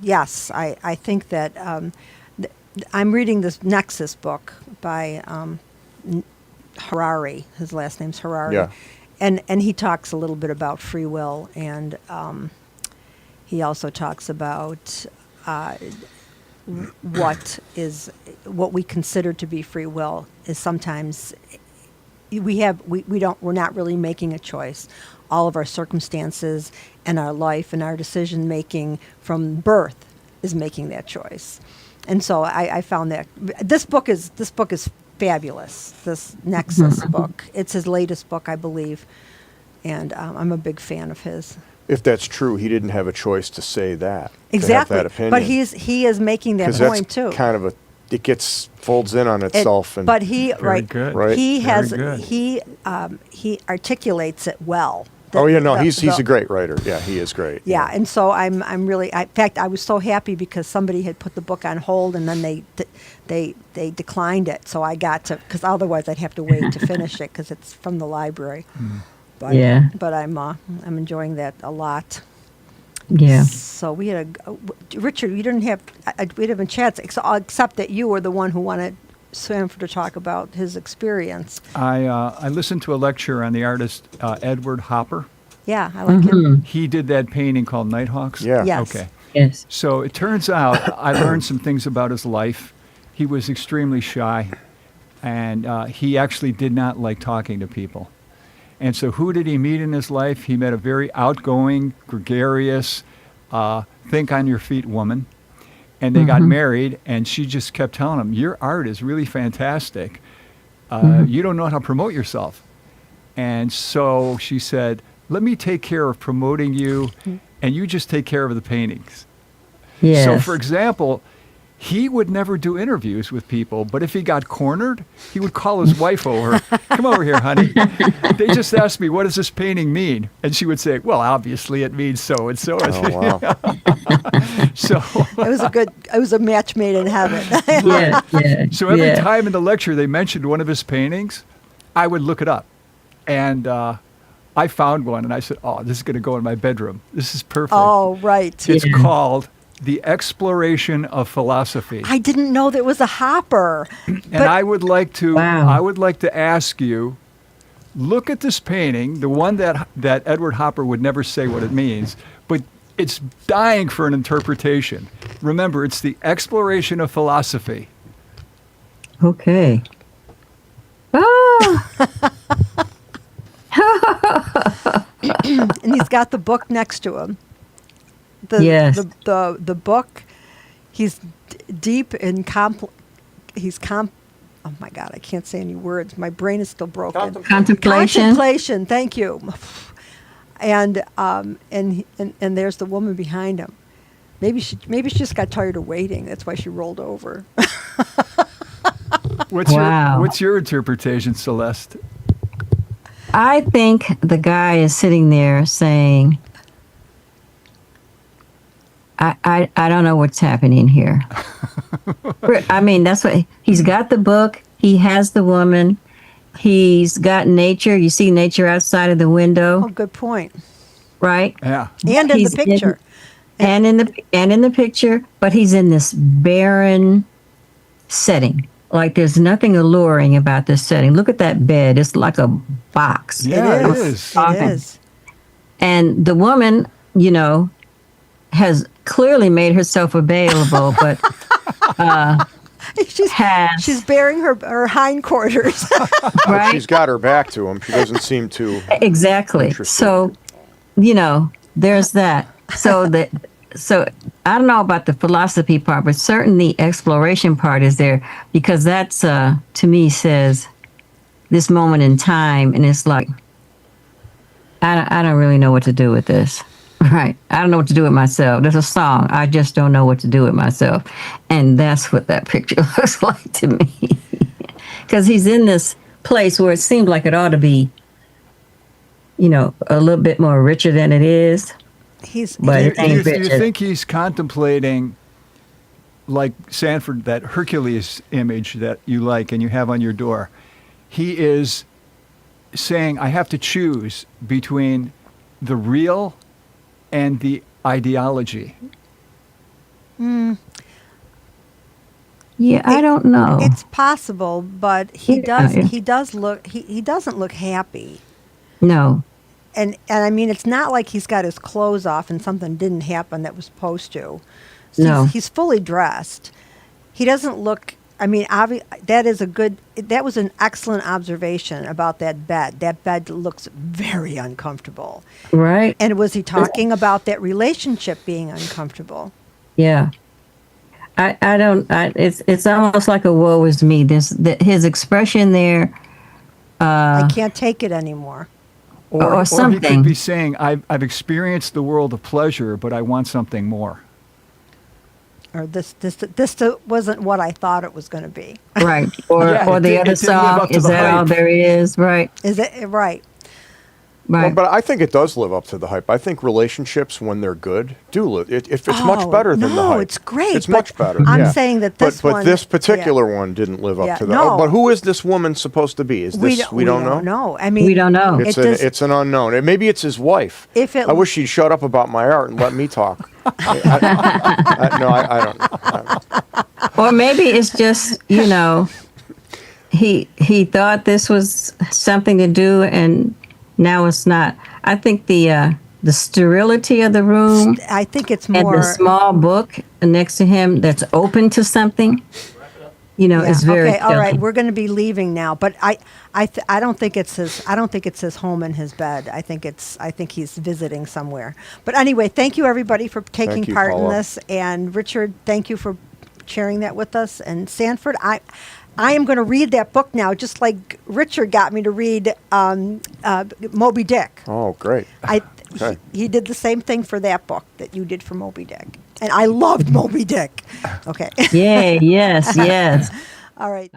Yes, I think that I'm reading this Nexus book by Harari. His last name's Harari. Yeah. And he talks a little bit about free will, and he also talks about what we consider to be free will is sometimes we're not really making a choice. All of our circumstances and our life and our decision making from birth is making that choice. And so I found that this book is fabulous, this Nexus book. It's his latest book, I believe, and I'm a big fan of his. If that's true, he didn't have a choice to say that. Exactly. To have that opinion. But he is making that point too. Kind of it folds in on itself. But he Very good. Right. he has Very good. he articulates it well. He's a great writer. Yeah, he is great. Yeah, and so I'm really. In fact, I was so happy because somebody had put the book on hold, and then they declined it. So I got to, because otherwise I'd have to wait to finish it because it's from the library. But I'm enjoying that a lot. Yeah. So we had Richard. We didn't have a chance except that you were the one who wanted Sanford to talk about his experience. I listened to a lecture on the artist Edward Hopper. Yeah, I like him. He did that painting called Nighthawks. Yeah. Yes. Okay. Yes. So it turns out I learned some things about his life. He was extremely shy, and he actually did not like talking to people. And so who did he meet in his life? He met a very outgoing, gregarious, think on your feet woman. And they got married, and she just kept telling him, your art is really fantastic. You don't know how to promote yourself. And so she said, let me take care of promoting you, and you just take care of the paintings. Yes. So, for example, he would never do interviews with people, but if he got cornered, he would call his wife over. Come over here, honey. They just asked me, what does this painting mean? And she would say, well, obviously it means so and so. Oh, wow. So, It was a match made in heaven. Yeah. Yeah. so every yeah. time in the lecture they mentioned one of his paintings, I would look it up. And I found one, and I said, oh, this is going to go in my bedroom. This is perfect. Oh, right. It's Yeah. called The Exploration of Philosophy. I didn't know there was a Hopper. And I would like to Wow. I would like to ask you, look at this painting, the one that Edward Hopper would never say what it means, but it's dying for an interpretation. Remember, it's The Exploration of Philosophy. Okay. Oh. And he's got the book next to him. Yes. The book, he's deep in oh my God, I can't say any words. My brain is still broken. Contemplation. Contemplation, thank you. And there's the woman behind him. Maybe she just got tired of waiting. That's why she rolled over. Wow. What's your interpretation, Celeste? I think the guy is sitting there saying, I don't know what's happening here. I mean, that's what he's got the book. He has the woman. He's got nature. You see nature outside of the window, Oh, good point. right? Yeah. And in He's the picture. And in the picture, but he's in this barren setting. Like there's nothing alluring about this setting. Look at that bed. It's like a box. Yeah, it it is. is. It Okay. is. And the woman, has clearly made herself available, but She's bearing her hindquarters. right? She's got her back to him. She doesn't seem to. Exactly. Interesting. So, there's that. So I don't know about the philosophy part, but certainly the exploration part is there because that's to me says this moment in time, and it's like I don't really know what to do with this. Right. I don't know what to do with myself. There's a song. I just don't know what to do with myself. And that's what that picture looks like to me. Because he's in this place where it seems like it ought to be, a little bit more richer than it is. But it Do ain't you richer. think he's contemplating, like Sanford, that Hercules image that you like and you have on your door? He is saying, I have to choose between the real and the ideology. Yeah, I don't know. It's possible, but he Yeah. doesn't look happy. No. And I mean, it's not like he's got his clothes off and something didn't happen that was supposed to. So No. he's fully dressed. He doesn't look. I mean, that was an excellent observation about that bed. That bed looks very uncomfortable. Right? And was he talking about that relationship being uncomfortable? Yeah. It's almost like a woe is me. His expression there, I can't take it anymore. or he something. could be saying, I've experienced the world of pleasure, but I want something more. Or this wasn't what I thought it was going to be. Right. Or Yeah, or it the didn't other live song, up to is the that all hype. there is? Right. Is it right? Well, Right. but I think it does live up to the hype. I think relationships, when they're good, do live. If it's much Oh, better than the no, hype. it's great, It's but much better. I'm yeah. saying that this but one- this particular yeah. one didn't live up Yeah, to that. no. Oh, but who is this woman supposed to be? Is this we don't know? I mean, We don't know. It's an unknown. And maybe it's his wife. I wish she'd shut up about my art and let me talk. I don't know. Or maybe it's just, he thought this was something to do, and now it's not. I think the sterility of the room I think it's and more. the small book next to him that's open to something, is very. Okay, all right. telling. We're going to be leaving now, but I don't think it's his. I don't think it's his home and his bed. I think he's visiting somewhere. But anyway, thank you everybody for taking you, part in Paula. this. And Richard, thank you for sharing that with us. And Sanford, I am going to read that book now, just like Richard got me to read Moby Dick. Oh, great. Okay. He did the same thing for that book that you did for Moby Dick, and I loved Moby Dick. Okay. Yeah. Yes. Yes. All right.